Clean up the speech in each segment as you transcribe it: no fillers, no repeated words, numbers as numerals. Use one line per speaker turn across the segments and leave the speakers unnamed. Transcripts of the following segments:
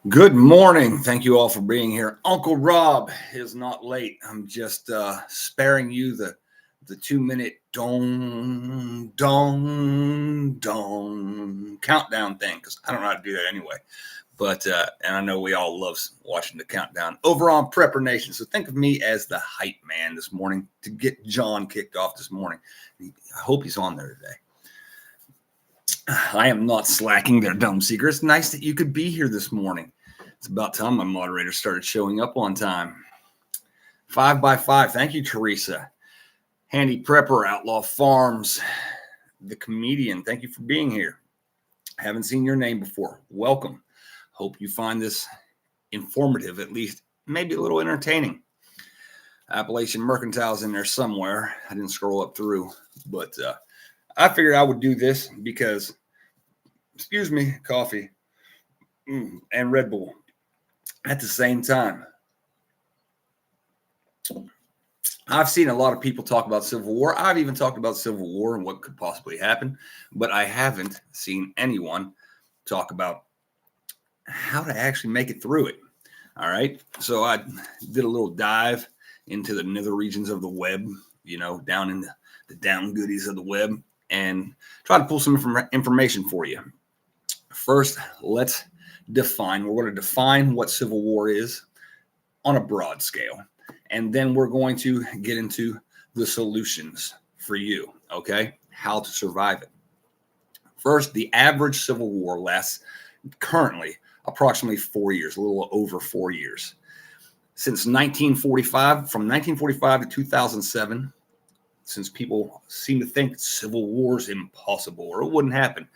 Good morning. Thank you all for being here. Uncle Rob is not late. I'm just sparing you the 2 minute dong countdown thing because I don't know how to do that anyway. But and I know we all love watching the countdown over on Prepper Nation. So think of me as the hype man this morning to get John kicked off this morning. I hope he's on there today. I am not slacking there, dumb seeker. It's nice that you could be here this morning. It's about time my moderator started showing up on time. 5x5. Thank you, Teresa. Handy Prepper, Outlaw Farms, the comedian. Thank you for being here. Haven't seen your name before. Welcome. Hope you find this informative, at least maybe a little entertaining. Appalachian Mercantile's in there somewhere. I didn't scroll up through, but I figured I would do this because, excuse me, coffee and Red Bull at the same time. I've seen a lot of people talk about Civil War. I've even talked about Civil War and what could possibly happen, but I haven't seen anyone talk about how to actually make it through it. All right. So I did a little dive into the nether regions of the web, down in the down goodies of the web, and try to pull some information for you. First, let's define. We're going to define what Civil War is on a broad scale. And then we're going to get into the solutions for you, okay? How to survive it. First, the average Civil War lasts currently approximately 4 years, a little over 4 years. Since 1945, from 1945 to 2007, since people seem to think Civil War is impossible or it wouldn't happen,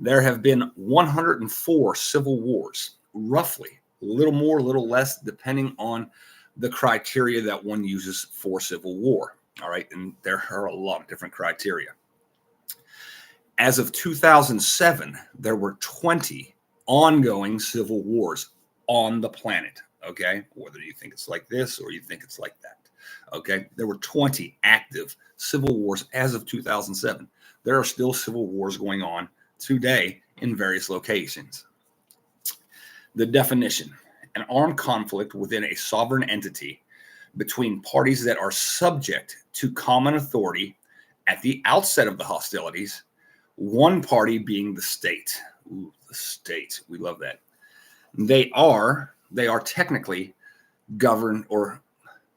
there have been 104 civil wars, roughly, a little more, a little less, depending on the criteria that one uses for civil war. All right. And there are a lot of different criteria. As of 2007, there were 20 ongoing civil wars on the planet. Okay. Whether you think it's like this or you think it's like that. Okay. There were 20 active civil wars as of 2007. There are still civil wars going on today in various locations. The definition: an armed conflict within a sovereign entity between parties that are subject to common authority at the outset of the hostilities, one party being the state. Ooh, the state. We love that. They are technically governed or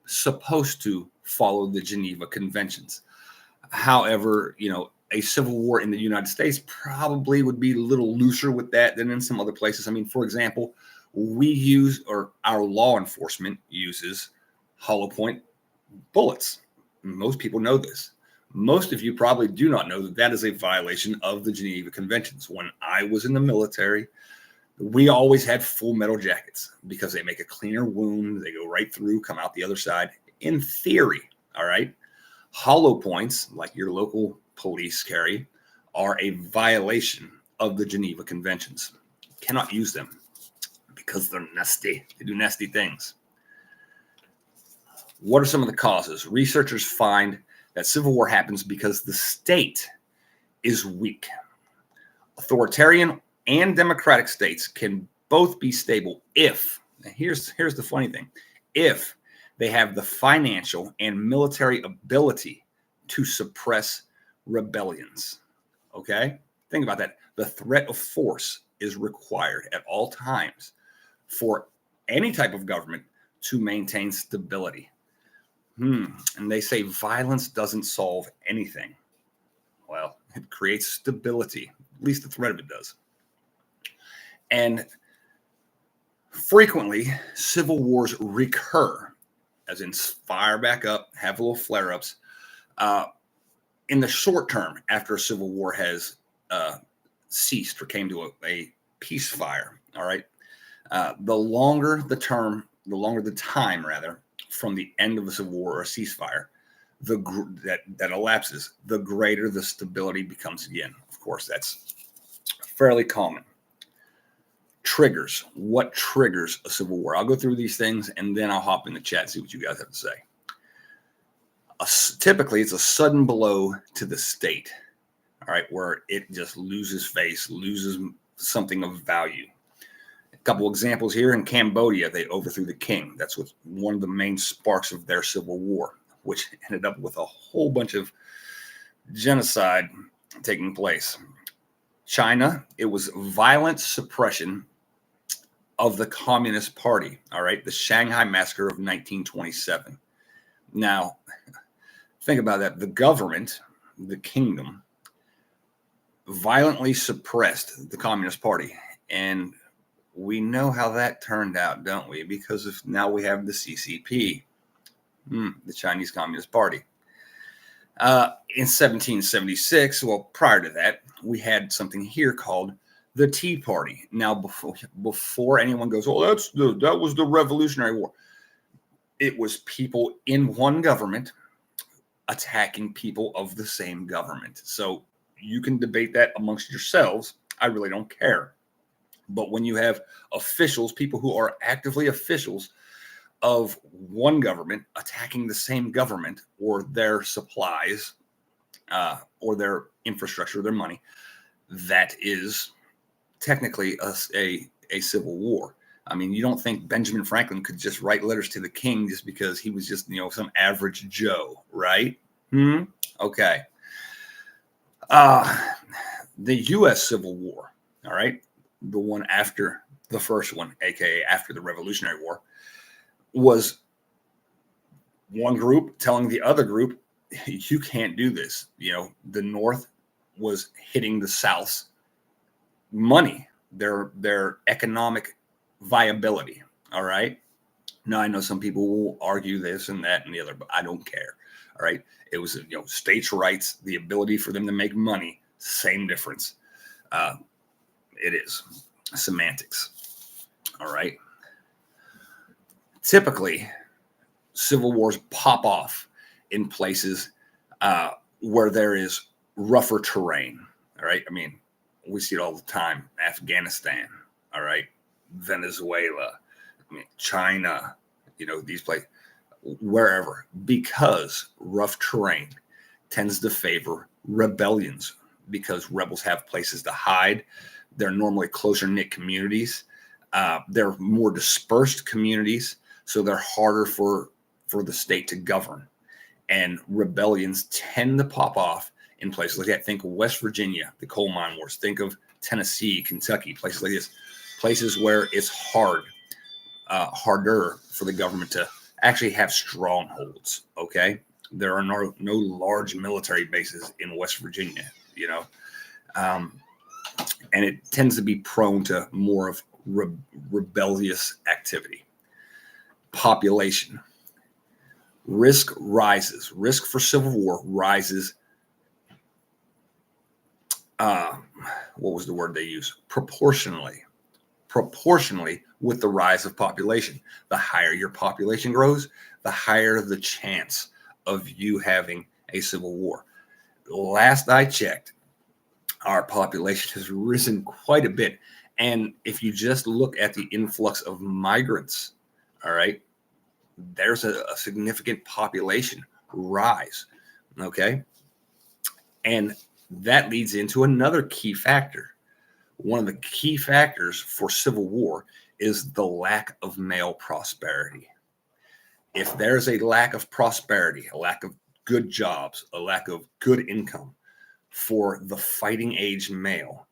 supposed to follow the Geneva Conventions. However, a civil war in the United States probably would be a little looser with that than in some other places. I mean, for example, our law enforcement uses hollow point bullets. Most people know this. Most of you probably do not know that that is a violation of the Geneva Conventions. When I was in the military, we always had full metal jackets because they make a cleaner wound. They go right through, come out the other side. In theory, all right, hollow points, like your local police carry, are a violation of the Geneva Conventions. You cannot use them because they're nasty. They do nasty things. What are some of the causes? Researchers find that civil war happens because the state is weak. Authoritarian and democratic states can both be stable if, here's the funny thing, if they have the financial and military ability to suppress rebellions. Okay? Think about that. The threat of force is required at all times for any type of government to maintain stability. And they say violence doesn't solve anything. Well, it creates stability. At least the threat of it does. And frequently, civil wars recur, as in fire back up, have little flare-ups. In the short term, after a civil war has ceased or came to a ceasefire, all right, the longer the time from the end of a civil war or a ceasefire that elapses, the greater the stability becomes again. Of course, that's fairly common. Triggers. What triggers a civil war? I'll go through these things and then I'll hop in the chat and see what you guys have to say. Typically, it's a sudden blow to the state, all right, where it just loses face, loses something of value. couple examples here. In Cambodia, they overthrew the king. That's what one of the main sparks of their civil war, which ended up with a whole bunch of genocide taking place. China, it was violent suppression of the Communist Party. All right, the Shanghai Massacre of 1927. Now, think about that. The government, the kingdom, violently suppressed the Communist Party. And we know how that turned out, don't we? Because of now we have the CCP, the Chinese Communist Party. In 1776, well, prior to that, we had something here called the Tea Party. Now, before anyone goes, "Oh, that was the Revolutionary War," it was people in one government attacking people of the same government. So you can debate that amongst yourselves. I really don't care. But when you have officials, people who are actively officials of one government attacking the same government or their supplies or their infrastructure, their money, that is technically a civil war. I mean, you don't think Benjamin Franklin could just write letters to the king just because he was just, some average Joe, right? Okay. The U.S. Civil War, all right, the one after the first one, aka after the Revolutionary War, was one group telling the other group, you can't do this. The North was hitting the South's money, their economic viability. All right. Now, I know some people will argue this and that and the other, but I don't care. All right. It was, states' rights, the ability for them to make money, same difference. It is semantics. All right. Typically, civil wars pop off in places where there is rougher terrain. All right. I mean, we see it all the time. Afghanistan. All right. Venezuela. I mean, China. These places, wherever, because rough terrain tends to favor rebellions because rebels have places to hide. They're normally closer knit communities. They're more dispersed communities, so they're harder for the state to govern. And rebellions tend to pop off in places like that. Think of West Virginia, the coal mine wars. Think of Tennessee, Kentucky, places like this. Places where it's harder for the government to actually have strongholds. Okay, there are no large military bases in West Virginia. And it tends to be prone to more of rebellious activity. Population risk rises. Risk for civil war rises. What was the word they use? Proportionally with the rise of population. The higher your population grows, the higher the chance of you having a civil war. Last I checked, our population has risen quite a bit. And if you just look at the influx of migrants, all right, there's a significant population rise. Okay. And that leads into another key factor. One of the key factors for civil war is the lack of male prosperity. If there's a lack of prosperity, a lack of good jobs, a lack of good income for the fighting age male,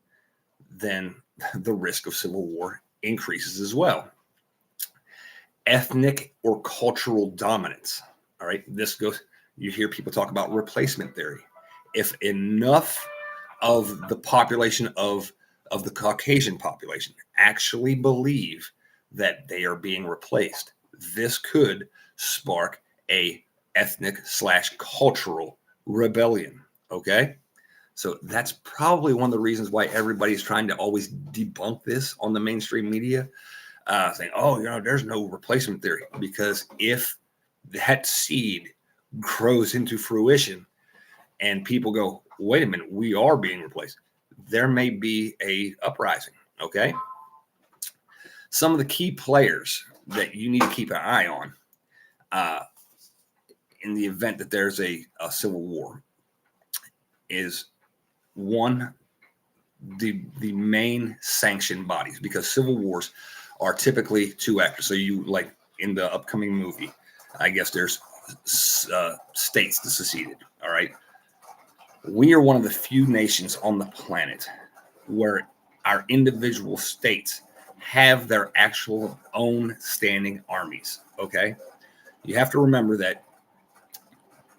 then the risk of civil war increases as well. Ethnic or cultural dominance. All right. You hear people talk about replacement theory. If enough of the population of the Caucasian population actually believe that they are being replaced, this could spark a ethnic/cultural rebellion. Okay. So that's probably one of the reasons why everybody's trying to always debunk this on the mainstream media, saying, "Oh, there's no replacement theory," because if that seed grows into fruition and people go, "Wait a minute, we are being replaced," there may be a uprising. Okay. Some of the key players that you need to keep an eye on in the event that there's a civil war is one, the main sanctioned bodies, because civil wars are typically two actors. So you, like in the upcoming movie, I guess there's states that seceded. All right, we are one of the few nations on the planet where our individual states have their actual own standing armies. Okay, you have to remember that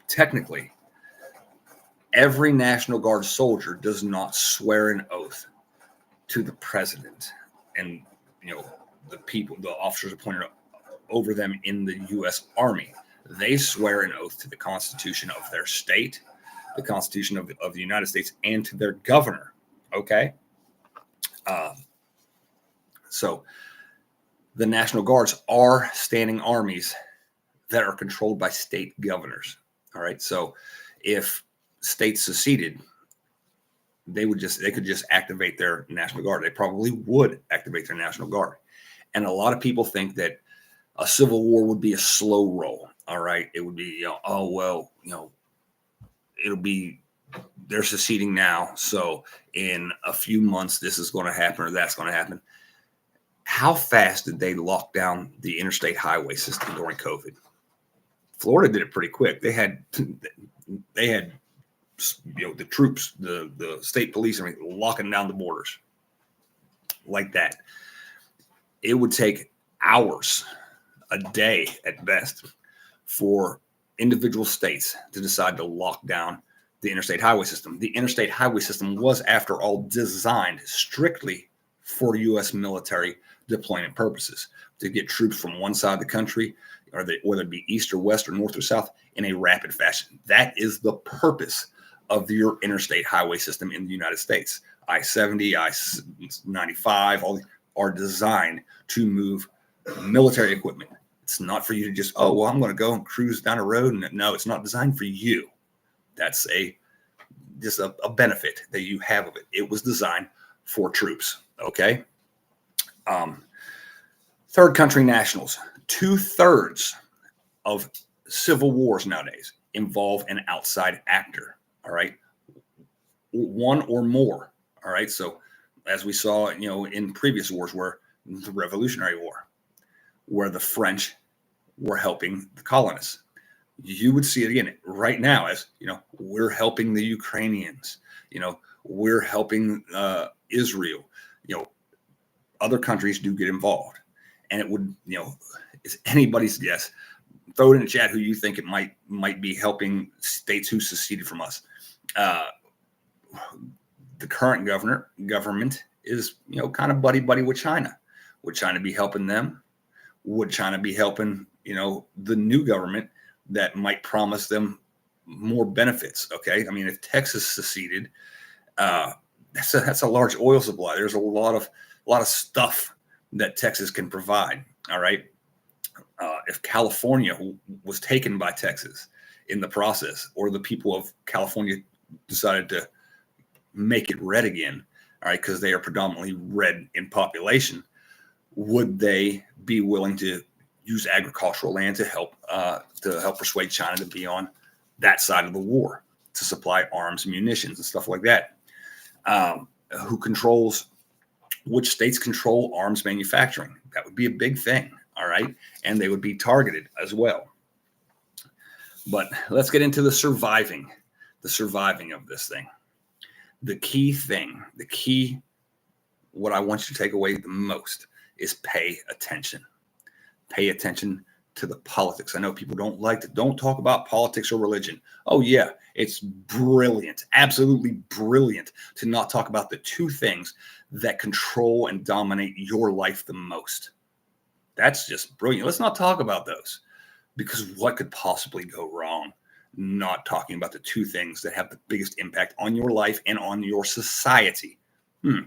technically every National Guard soldier does not swear an oath to the president and, the people, the officers appointed over them in the U.S. Army. They swear an oath to the Constitution of their state, the Constitution of the United States, and to their governor. Okay, so the National Guards are standing armies that are controlled by state governors. All right, so if states seceded, they could just activate their National Guard. They probably would activate their National Guard. And a lot of people think that a civil war would be a slow roll. All right, it would be, oh well, it'll be, they're seceding now, so in a few months this is going to happen or that's going to happen. How fast did they lock down the interstate highway system during COVID? Florida did it pretty quick. They had the troops, the state police, I mean, locking down the borders like that. It would take hours, a day at best, for individual states to decide to lock down the interstate highway system. The interstate highway system was, after all, designed strictly for U.S. military deployment purposes, to get troops from one side of the country, or whether it be east or west or north or south, in a rapid fashion. That is the purpose of your interstate highway system in the United States. I-70, I-95, all are designed to move military equipment. It's not for you to just, oh, well, I'm going to go and cruise down a road. And no, it's not designed for you. That's just a benefit that you have of it. It was designed for troops. Okay. Third country nationals. 2/3 of civil wars nowadays involve an outside actor. All right. One or more. All right. So as we saw, in previous wars, where the Revolutionary War, where the French were helping the colonists, you would see it again right now, as we're helping the Ukrainians, we're helping Israel, other countries do get involved. And it would, it's anybody's guess. Throw it in the chat who you think it might be helping states who seceded from us. The current government is, kind of buddy with China. Would China be helping them? Would China be helping, the new government that might promise them more benefits? Okay, I mean, if Texas seceded, that's a large oil supply. There's a lot of stuff that Texas can provide. All right, if California was taken by Texas in the process, or the people of California decided to make it red again, all right, because they are predominantly red in population, would they be willing to use agricultural land to help persuade China to be on that side of the war, to supply arms, munitions, and stuff like that? Which states control arms manufacturing? That would be a big thing. All right, and they would be targeted as well. But let's get into the surviving of this thing. The key, what I want you to take away the most is pay attention. Pay attention to the politics. I know people don't talk about politics or religion. Oh yeah, it's brilliant, absolutely brilliant to not talk about the two things that control and dominate your life the most. That's just brilliant. Let's not talk about those, because what could possibly go wrong not talking about the two things that have the biggest impact on your life and on your society? All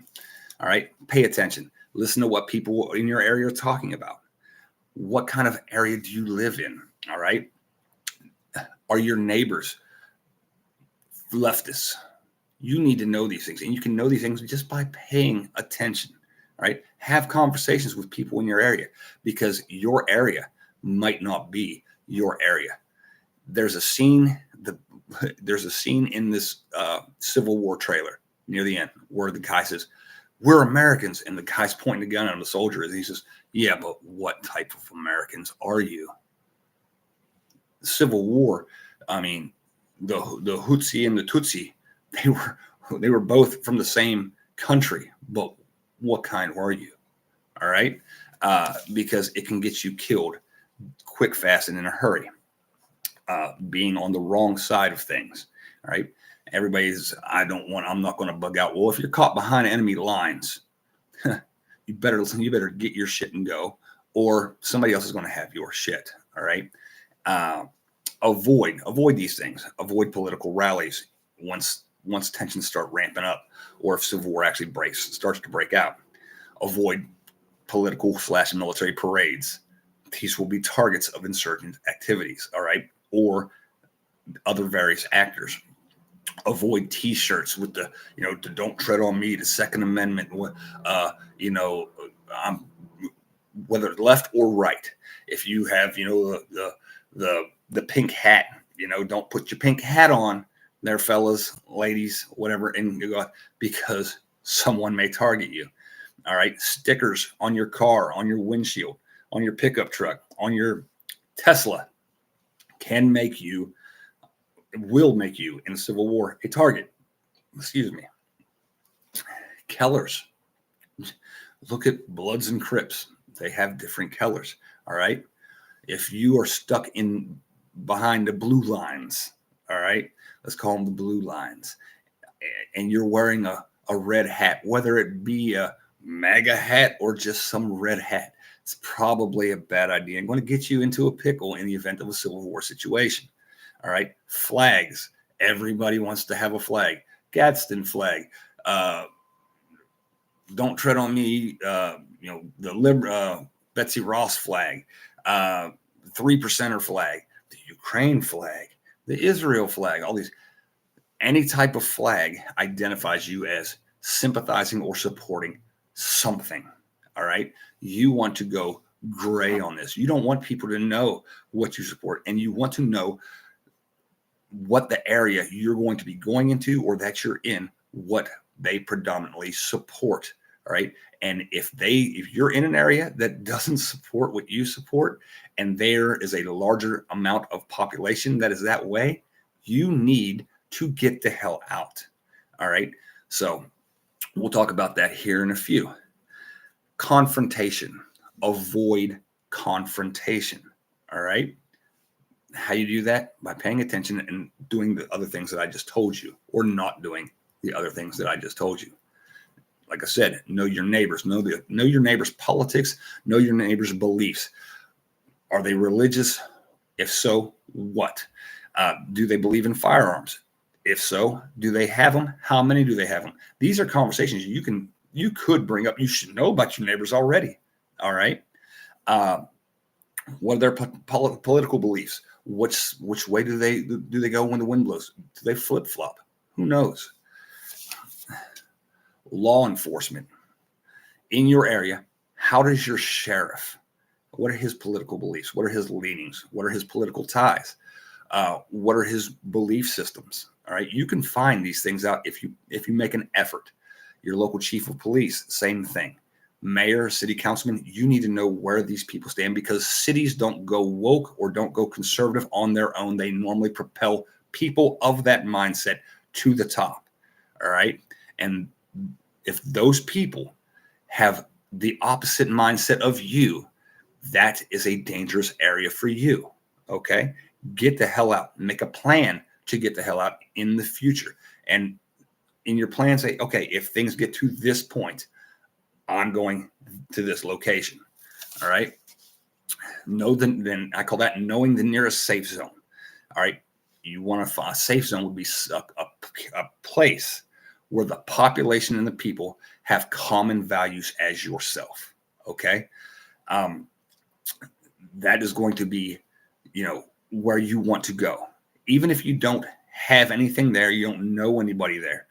right, pay attention. Listen to what people in your area are talking about. What kind of area do you live in? All right. Are your neighbors leftists? You need to know these things, and you can know these things just by paying attention. All right. Have conversations with people in your area, because your area might not be your area. There's a scene in this Civil War trailer near the end, where the guy says, "We're Americans," and the guy's pointing a gun at the soldier, and he says, "Yeah, but what type of Americans are you?" The Civil War, I mean, the Hutsi and the Tutsi, they were both from the same country, but what kind were you? All right, because it can get you killed quick, fast, and in a hurry. Being on the wrong side of things. All right. I'm not going to bug out. Well, if you're caught behind enemy lines, you better get your shit and go, or somebody else is going to have your shit. All right. Avoid these things. Avoid political rallies once tensions start ramping up, or if civil war actually starts to break out. Avoid political/military parades. These will be targets of insurgent activities. All right. Or other various actors. Avoid T-shirts with the "Don't tread on me," the Second Amendment, whether left or right. If you have the pink hat, don't put your pink hat on there, fellas, ladies, whatever, and because someone may target you. All right, stickers on your car, on your windshield, on your pickup truck, on your Tesla will make you in a civil war a target. Excuse me. Colors. Look at Bloods and Crips. They have different colors. All right. If you are stuck in behind the blue lines, all right, let's call them the blue lines, and you're wearing a red hat, whether it be a MAGA hat or just some red hat, it's probably a bad idea. I'm going to get you into a pickle in the event of a civil war situation. All right. Flags. Everybody wants to have a flag. Gadsden flag. Don't tread on me. The Betsy Ross flag. 3%er flag. The Ukraine flag. The Israel flag. All these. Any type of flag identifies you as sympathizing or supporting something. All right. You want to go gray on this. You don't want people to know what you support, and you want to know what the area you're going to be going into or that you're in, what they predominantly support. All right. And if you're in an area that doesn't support what you support, and there is a larger amount of population that is that way, you need to get the hell out. All right. So we'll talk about that here in a few. Confrontation. Avoid confrontation. All right. How you do that? By paying attention and doing the other things that I just told you, or not doing the other things that I just told you. Like I said, know your neighbors, know your neighbors' politics, know your neighbors' beliefs. Are they religious? If so, what? Do they believe in firearms? If so, do they have them? How many do they have them? These are conversations you could bring up. You should know about your neighbors already. All right. What are their political beliefs? Which way do they go when the wind blows? Do they flip flop? Who knows? Law enforcement in your area. How does your sheriff? What are his political beliefs? What are his leanings? What are his political ties? What are his belief systems? All right, you can find these things out if you make an effort. Your local chief of police, same thing. Mayor, city councilman, you need to know where these people stand, because cities don't go woke or don't go conservative on their own. They normally propel people of that mindset to the top. All right. And if those people have the opposite mindset of you, that is a dangerous area for you. Okay. Get the hell out. Make a plan to get the hell out in the future. And in your plan, say, okay, if things get to this point, I'm going to this location. All right. Then I call that knowing the nearest safe zone. All right. You want to find a safe zone would be a place where the population and the people have common values as yourself. Okay. That is going to be, where you want to go. Even if you don't have anything there, you don't know anybody there,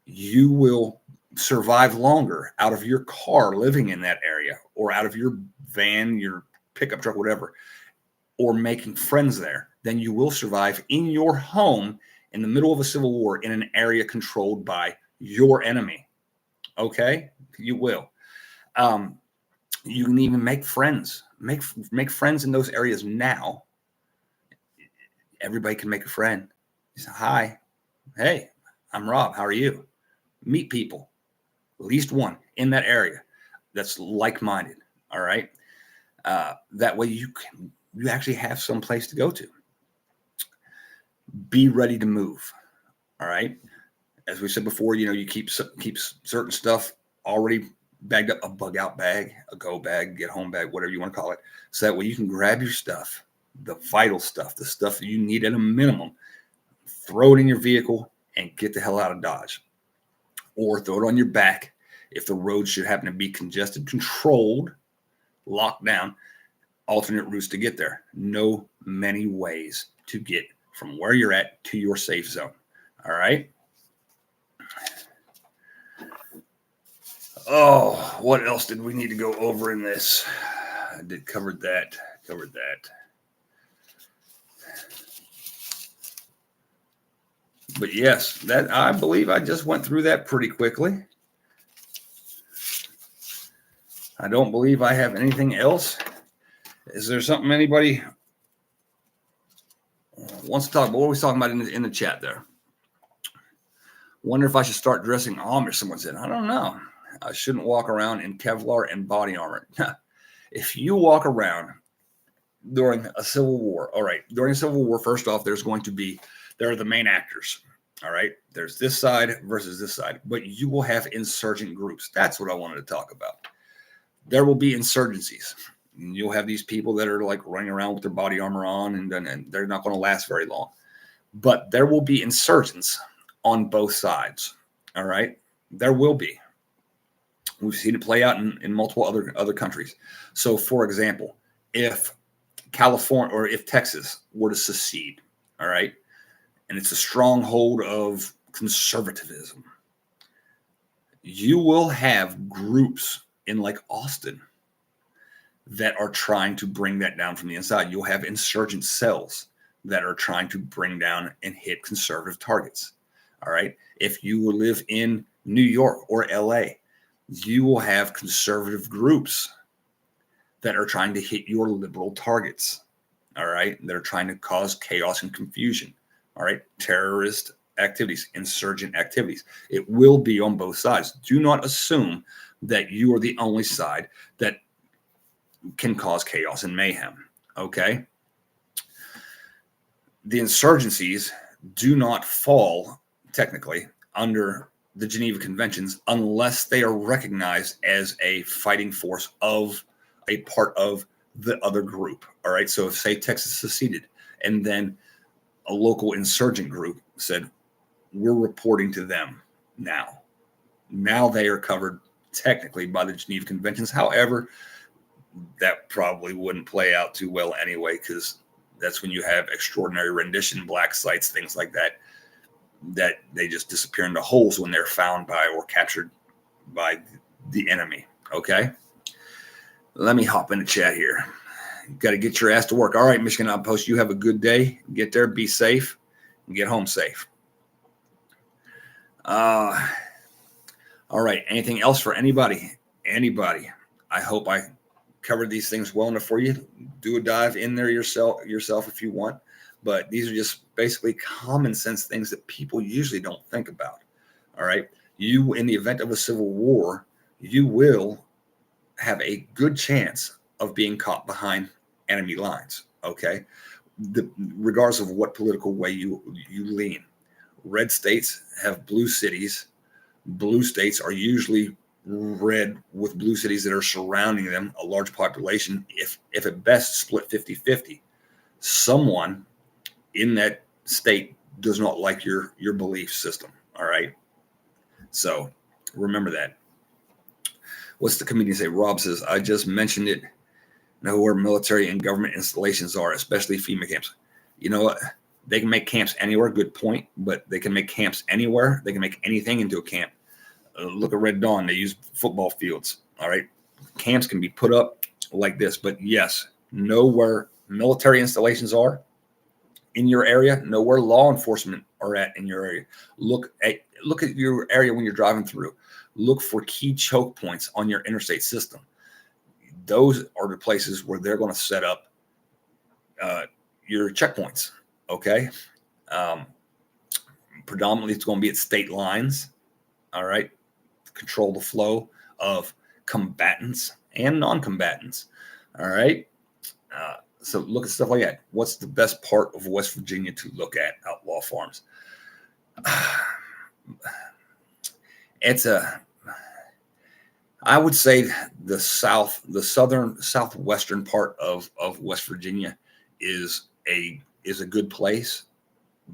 you will survive longer out of your car living in that area, or out of your van, your pickup truck, whatever, or making friends there, than you will survive in your home in the middle of a civil war in an area controlled by your enemy. Okay, you will. Um, you can even make friends. Make friends in those areas now. Everybody can make a friend. You say, hi, hey, I'm Rob. How are you? Meet people, at least one in that area that's like-minded. All right. That way you actually have some place to go to. Be ready to move. All right. As we said before, you keep certain stuff already bagged up, a bug out bag, a go bag, get home bag, whatever you want to call it. So that way you can grab your stuff, the vital stuff, the stuff that you need at a minimum, throw it in your vehicle and get the hell out of Dodge, or throw it on your back. If the road should happen to be congested, controlled, locked down, alternate routes to get there. Know many ways to get from where you're at to your safe zone. All right. Oh, what else did we need to go over in this? I did covered that. But yes, that I believe I just went through that pretty quickly. I don't believe I have anything else. Is there something anybody wants to talk about? What are we talking about in the chat there? Wonder if I should start dressing Amish, someone said. I don't know. I shouldn't walk around in Kevlar and body armor. If you walk around during a civil war, all right, during a civil war, first off, there are the main actors. All right, there's this side versus this side, but you will have insurgent groups. That's what I wanted to talk about. There will be insurgencies. You'll have these people that are like running around with their body armor on, and they're not going to last very long. But there will be insurgents on both sides. All right, there will be. We've seen it play out in multiple other countries. So, for example, if California or if Texas were to secede, all right, and it's a stronghold of conservatism, you will have groups in like Austin that are trying to bring that down from the inside. You'll have insurgent cells that are trying to bring down and hit conservative targets. All right. If you live in New York or LA, you will have conservative groups that are trying to hit your liberal targets. All right. That are trying to cause chaos and confusion. All right. Terrorist activities, insurgent activities. It will be on both sides. Do not assume that you are the only side that can cause chaos and mayhem. Okay. The insurgencies do not fall technically under the Geneva Conventions unless they are recognized as a fighting force of a part of the other group. All right. So if, say, Texas seceded and then a local insurgent group said, we're reporting to them now they are covered technically by the Geneva Conventions. However, that probably wouldn't play out too well anyway, because that's when you have extraordinary rendition, black sites, things like that they just disappear into holes when they're found by or captured by the enemy. Okay. Let me hop in the chat here. Got to get your ass to work. All right, Michigan Outpost, you have a good day. Get there, be safe, and get home safe. All right. Anything else for anybody? Anybody? I hope I covered these things well enough for you. Do a dive in there yourself if you want. But these are just basically common sense things that people usually don't think about. All right. You, in the event of a civil war, you will have a good chance of being caught behind enemy lines. Okay. Regardless of what political way you lean. Red states have blue cities. Blue states are usually red with blue cities that are surrounding them, a large population, if at best split 50-50. Someone in that state does not like your belief system. All right. So remember that. What's the comedian say? Rob says, I just mentioned it. Know where military and government installations are, especially FEMA camps. You know what? They can make camps anywhere. Good point. But they can make camps anywhere. They can make anything into a camp. Look at Red Dawn. They use football fields. All right. Camps can be put up like this. But yes, know where military installations are in your area. Know where law enforcement are at in your area. Look at look at your area when you're driving through. Look for key choke points on your interstate system. Those are the places where they're going to set up your checkpoints. Okay. Um, Predominantly, it's going to be at state lines. All right. Control the flow of combatants and non-combatants. All right. So look at stuff like that. What's the best part of West Virginia to look at? Outlaw farms. I would say the southwestern part of West Virginia is a good place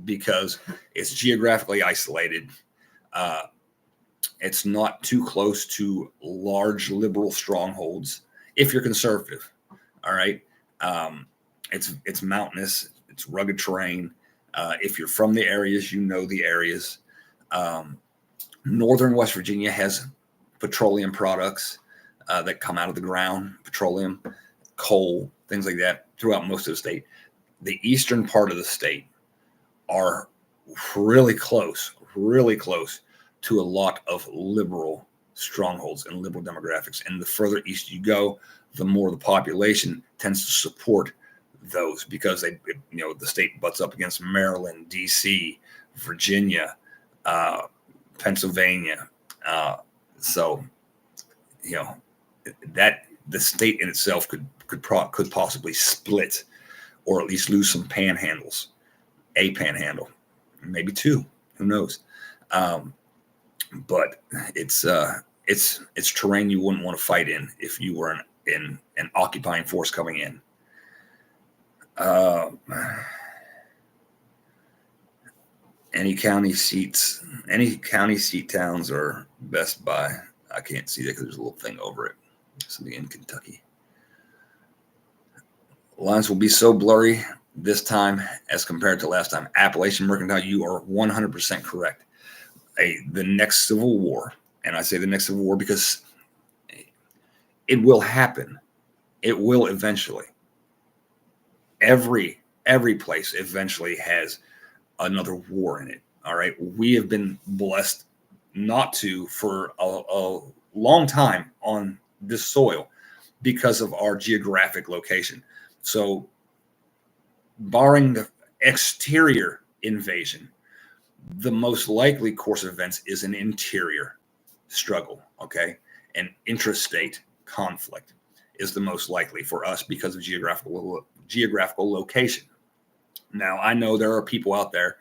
because it's geographically isolated. It's not too close to large liberal strongholds if you're conservative. All right. It's mountainous. It's rugged terrain. If you're from the areas, you know the areas. Northern West Virginia has petroleum products that come out of the ground, petroleum, coal, things like that throughout most of the state. The eastern part of the state are really close to a lot of liberal strongholds and liberal demographics. And the further east you go, the more the population tends to support those because the state butts up against Maryland, DC, Virginia, Pennsylvania. So that the state in itself could possibly split, or at least lose some panhandles, a panhandle, maybe two, who knows? But it's terrain you wouldn't want to fight in if you were in an occupying force coming in. Any county seat towns are best by. I can't see that because there's a little thing over it. Something in Kentucky. Lines will be so blurry this time as compared to last time. Appalachian Mercantile, you are 100% correct. The next Civil War, and I say the next Civil War because it will happen. It will eventually. Every place eventually has another war in it. All right. We have been blessed not to for a long time on this soil because of our geographic location. So barring the exterior invasion, the most likely course of events is an interior struggle. Okay. An intrastate conflict is the most likely for us because of geographical location. Now, I know there are people out there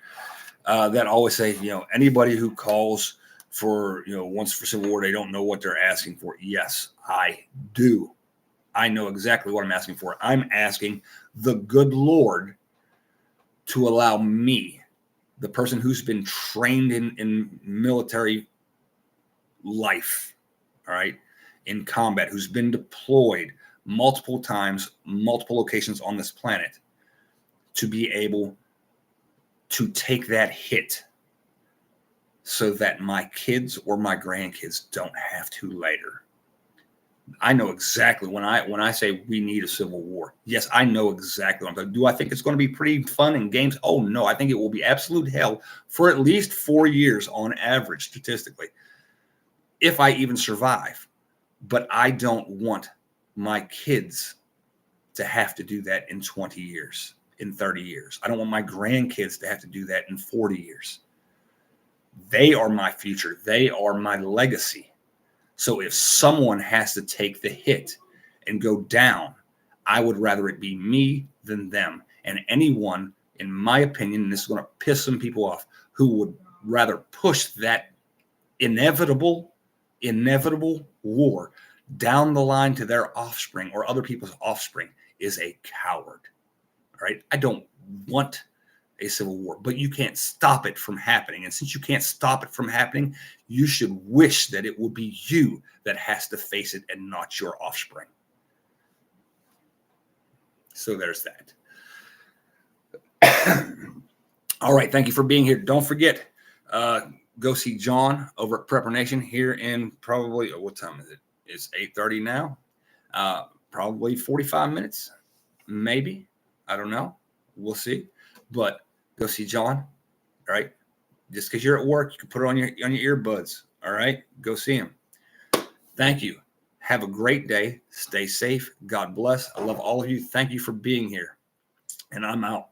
that always say, anybody who calls for, wants for civil war, they don't know what they're asking for. Yes, I do. I know exactly what I'm asking for. I'm asking the good Lord to allow me, the person who's been trained in military life, all right, in combat, who's been deployed multiple times, multiple locations on this planet, to be able to take that hit so that my kids or my grandkids don't have to later. I know exactly when I say we need a civil war. Yes, I know exactly what I'm talking. Do I think it's going to be pretty fun and games? Oh no, I think it will be absolute hell for at least 4 years on average, statistically, if I even survive. But I don't want my kids to have to do that in 20 years, in 30 years. I don't want my grandkids to have to do that in 40 years. They are my future. They are my legacy. So if someone has to take the hit and go down, I would rather it be me than them. And anyone, in my opinion, and this is going to piss some people off, who would rather push that inevitable war down the line to their offspring or other people's offspring is a coward. All right. I don't want a civil war, but you can't stop it from happening. And since you can't stop it from happening, you should wish that it would be you that has to face it and not your offspring. So there's that. All right. Thank you for being here. Don't forget, go see John over at Prepper Nation here in probably, what time is it? It's 8:30 now. Probably 45 minutes, maybe. I don't know. We'll see. But go see John. All right. Just because you're at work, you can put it on your earbuds. All right, go see them. Thank you. Have a great day. Stay safe. God bless. I love all of you. Thank you for being here. And I'm out.